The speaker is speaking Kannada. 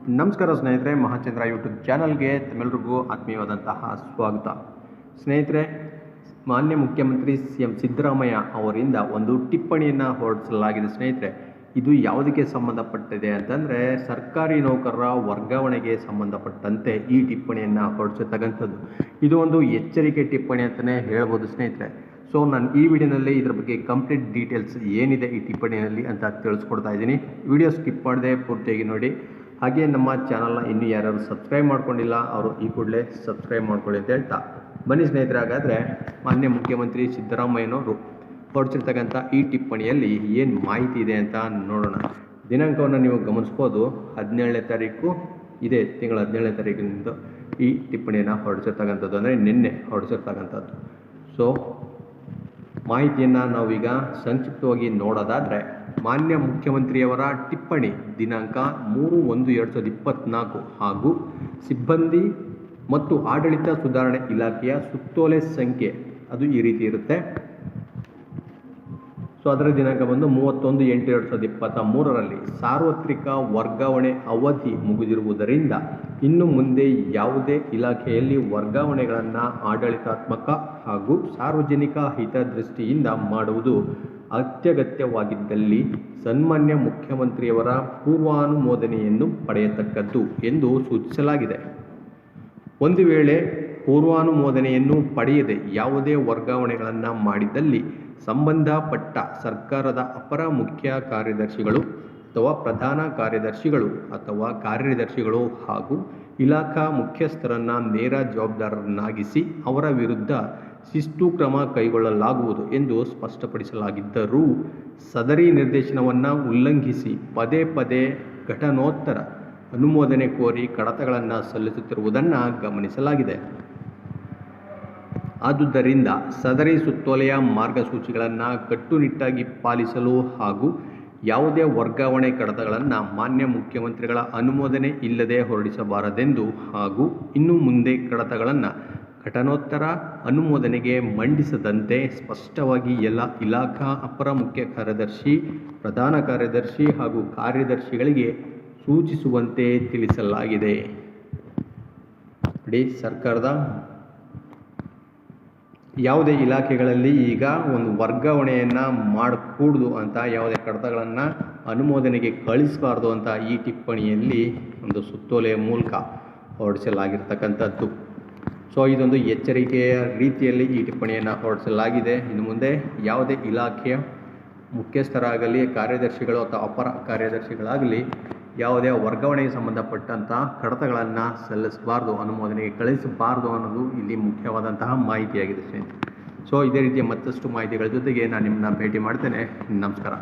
ನಮಸ್ಕಾರ ಸ್ನೇಹಿತರೆ, ಮಹಾಚಂದ್ರ ಯೂಟ್ಯೂಬ್ ಚಾನಲ್ಗೆ ತಮ್ಮೆಲ್ಲರಿಗೂ ಆತ್ಮೀಯವಾದಂತಹ ಸ್ವಾಗತ. ಸ್ನೇಹಿತರೆ, ಮಾನ್ಯ ಮುಖ್ಯಮಂತ್ರಿ CM ಸಿದ್ದರಾಮಯ್ಯ ಅವರಿಂದ ಒಂದು ಟಿಪ್ಪಣಿಯನ್ನು ಹೊರಡಿಸಲಾಗಿದೆ. ಸ್ನೇಹಿತರೆ, ಇದು ಯಾವುದಕ್ಕೆ ಸಂಬಂಧಪಟ್ಟಿದೆ ಅಂತಂದರೆ ಸರ್ಕಾರಿ ನೌಕರರ ವರ್ಗಾವಣೆಗೆ ಸಂಬಂಧಪಟ್ಟಂತೆ ಈ ಟಿಪ್ಪಣಿಯನ್ನು ಹೊರಡಿಸತಕ್ಕಂಥದ್ದು. ಇದು ಒಂದು ಎಚ್ಚರಿಕೆ ಟಿಪ್ಪಣಿ ಅಂತಲೇ ಹೇಳ್ಬೋದು ಸ್ನೇಹಿತರೆ. ಸೊ ನಾನು ಈ ವಿಡಿಯೋನಲ್ಲಿ ಇದರ ಬಗ್ಗೆ ಕಂಪ್ಲೀಟ್ ಡೀಟೇಲ್ಸ್ ಏನಿದೆ ಈ ಟಿಪ್ಪಣಿಯಲ್ಲಿ ಅಂತ ತಿಳಿಸ್ಕೊಡ್ತಾ ಇದ್ದೀನಿ. ವಿಡಿಯೋ ಸ್ಕಿಪ್ ಮಾಡದೆ ಪೂರ್ತಿಯಾಗಿ ನೋಡಿ. ಹಾಗೆ ನಮ್ಮ ಚಾನಲ್ನ ಇನ್ನೂ ಯಾರು ಸಬ್ಸ್ಕ್ರೈಬ್ ಮಾಡ್ಕೊಂಡಿಲ್ಲ ಅವರು ಈ ಕೂಡಲೇ ಸಬ್ಸ್ಕ್ರೈಬ್ ಮಾಡ್ಕೊಳ್ಳಿ ಅಂತ ಹೇಳ್ತಾ ಬನ್ನಿ ಸ್ನೇಹಿತರೆ. ಹಾಗಾದರೆ ಮಾನ್ಯ ಮುಖ್ಯಮಂತ್ರಿ ಸಿದ್ದರಾಮಯ್ಯನವರು ಹೊರಡಿಸಿರ್ತಕ್ಕಂಥ ಈ ಟಿಪ್ಪಣಿಯಲ್ಲಿ ಏನು ಮಾಹಿತಿ ಇದೆ ಅಂತ ನೋಡೋಣ. ದಿನಾಂಕವನ್ನು ನೀವು ಗಮನಿಸ್ಬೋದು, 17ನೇ ತಾರೀಕು, ಇದೇ ತಿಂಗಳ 17ನೇ ತಾರೀಕಿನಿಂದ ಈ ಟಿಪ್ಪಣಿಯನ್ನು ಹೊರಡಿಸಿರ್ತಕ್ಕಂಥದ್ದು, ಅಂದರೆ ನಿನ್ನೆ ಹೊರಡಿಸಿರ್ತಕ್ಕಂಥದ್ದು. ಸೊ ಮಾಹಿತಿಯನ್ನು ನಾವೀಗ ಸಂಕ್ಷಿಪ್ತವಾಗಿ ನೋಡೋದಾದರೆ, ಮಾನ್ಯ ಮುಖ್ಯಮಂತ್ರಿಯವರ ಟಿಪ್ಪಣಿ ದಿನಾಂಕ 3/1/2024 ಹಾಗೂ ಸಿಬ್ಬಂದಿ ಮತ್ತು ಆಡಳಿತ ಸುಧಾರಣೆ ಇಲಾಖೆಯ ಸುತ್ತೋಲೆ ಸಂಖ್ಯೆ ಅದು ಈ ರೀತಿ ಇರುತ್ತೆ. ಸೊ ಅದರ ದಿನಾಂಕ ಬಂದು 31/8/2023ರಲ್ಲಿ ಸಾರ್ವತ್ರಿಕ ವರ್ಗಾವಣೆ ಅವಧಿ ಮುಗಿದಿರುವುದರಿಂದ ಇನ್ನು ಮುಂದೆ ಯಾವುದೇ ಇಲಾಖೆಯಲ್ಲಿ ವರ್ಗಾವಣೆಗಳನ್ನು ಆಡಳಿತಾತ್ಮಕ ಹಾಗೂ ಸಾರ್ವಜನಿಕ ಹಿತದೃಷ್ಟಿಯಿಂದ ಮಾಡುವುದು ಅತ್ಯಗತ್ಯವಾಗಿದ್ದಲ್ಲಿ ಸನ್ಮಾನ್ಯ ಮುಖ್ಯಮಂತ್ರಿಯವರ ಪೂರ್ವಾನುಮೋದನೆಯನ್ನು ಪಡೆಯತಕ್ಕದ್ದು ಎಂದು ಸೂಚಿಸಲಾಗಿದೆ. ಒಂದು ವೇಳೆ ಪೂರ್ವಾನುಮೋದನೆಯನ್ನು ಪಡೆಯದೆ ಯಾವುದೇ ವರ್ಗಾವಣೆಗಳನ್ನು ಮಾಡಿದಲ್ಲಿ ಸಂಬಂಧಪಟ್ಟ ಸರ್ಕಾರದ ಅಪರ ಮುಖ್ಯ ಕಾರ್ಯದರ್ಶಿಗಳು ಅಥವಾ ಪ್ರಧಾನ ಕಾರ್ಯದರ್ಶಿಗಳು ಅಥವಾ ಕಾರ್ಯದರ್ಶಿಗಳು ಹಾಗೂ ಇಲಾಖಾ ಮುಖ್ಯಸ್ಥರನ್ನು ನೇರ ಜವಾಬ್ದಾರರನ್ನಾಗಿಸಿ ಅವರ ವಿರುದ್ಧ ಶಿಸ್ತು ಕ್ರಮ ಕೈಗೊಳ್ಳಲಾಗುವುದು ಎಂದು ಸ್ಪಷ್ಟಪಡಿಸಲಾಗಿದ್ದರೂ ಸದರಿ ನಿರ್ದೇಶನವನ್ನು ಉಲ್ಲಂಘಿಸಿ ಪದೇ ಪದೇ ಘಟನೋತ್ತರ ಅನುಮೋದನೆ ಕೋರಿ ಕಡತಗಳನ್ನು ಸಲ್ಲಿಸುತ್ತಿರುವುದನ್ನು ಗಮನಿಸಲಾಗಿದೆ. ಆದುದರಿಂದ ಸದರಿ ಸುತ್ತೋಲೆಯ ಮಾರ್ಗಸೂಚಿಗಳನ್ನು ಕಟ್ಟುನಿಟ್ಟಾಗಿ ಪಾಲಿಸಲು ಹಾಗೂ ಯಾವುದೇ ವರ್ಗಾವಣೆ ಕಡತಗಳನ್ನು ಮಾನ್ಯ ಮುಖ್ಯಮಂತ್ರಿಗಳ ಅನುಮೋದನೆ ಇಲ್ಲದೆ ಹೊರಡಿಸಬಾರದೆಂದು ಹಾಗೂ ಇನ್ನು ಮುಂದೆ ಕಡತಗಳನ್ನು ಘಟನೋತ್ತರ ಅನುಮೋದನೆಗೆ ಮಂಡಿಸದಂತೆ ಸ್ಪಷ್ಟವಾಗಿ ಎಲ್ಲ ಇಲಾಖಾ ಅಪರ ಮುಖ್ಯ ಕಾರ್ಯದರ್ಶಿ, ಪ್ರಧಾನ ಕಾರ್ಯದರ್ಶಿ ಹಾಗೂ ಕಾರ್ಯದರ್ಶಿಗಳಿಗೆ ಸೂಚಿಸುವಂತೆ ತಿಳಿಸಲಾಗಿದೆ. ಸರ್ಕಾರದ ಯಾವುದೇ ಇಲಾಖೆಗಳಲ್ಲಿ ಈಗ ಒಂದು ವರ್ಗಾವಣೆಯನ್ನು ಮಾಡಕೂಡದು ಅಂತ, ಯಾವುದೇ ಕಡತಗಳನ್ನು ಅನುಮೋದನೆಗೆ ಕಳಿಸಬಾರ್ದು ಅಂತ ಈ ಟಿಪ್ಪಣಿಯಲ್ಲಿ ಒಂದು ಸುತ್ತೋಲೆಯ ಮೂಲಕ ಹೊರಡಿಸಲಾಗಿರ್ತಕ್ಕಂಥದ್ದು. ಸೊ ಇದೊಂದು ಎಚ್ಚರಿಕೆಯ ರೀತಿಯಲ್ಲಿ ಈ ಟಿಪ್ಪಣಿಯನ್ನು ಹೊರಡಿಸಲಾಗಿದೆ. ಇನ್ನು ಮುಂದೆ ಯಾವುದೇ ಇಲಾಖೆಯ ಮುಖ್ಯಸ್ಥರಾಗಲಿ, ಕಾರ್ಯದರ್ಶಿಗಳು ಅಥವಾ ಅಪರ ಕಾರ್ಯದರ್ಶಿಗಳಾಗಲಿ ಯಾವುದೇ ವರ್ಗಾವಣೆಗೆ ಸಂಬಂಧಪಟ್ಟಂಥ ಕಡತಗಳನ್ನು ಸಲ್ಲಿಸಬಾರ್ದು, ಅನುಮೋದನೆಗೆ ಕಳಿಸಬಾರ್ದು ಅನ್ನೋದು ಇಲ್ಲಿ ಮುಖ್ಯವಾದಂತಹ ಮಾಹಿತಿಯಾಗಿದೆ ಸ್ನೇಹಿತರೆ. ಸೊ ಇದೇ ರೀತಿಯ ಮತ್ತಷ್ಟು ಮಾಹಿತಿಗಳ ಜೊತೆಗೆ ನಾನು ನಿಮ್ಮನ್ನ ಭೇಟಿ ಮಾಡ್ತೇನೆ. ನಮಸ್ಕಾರ.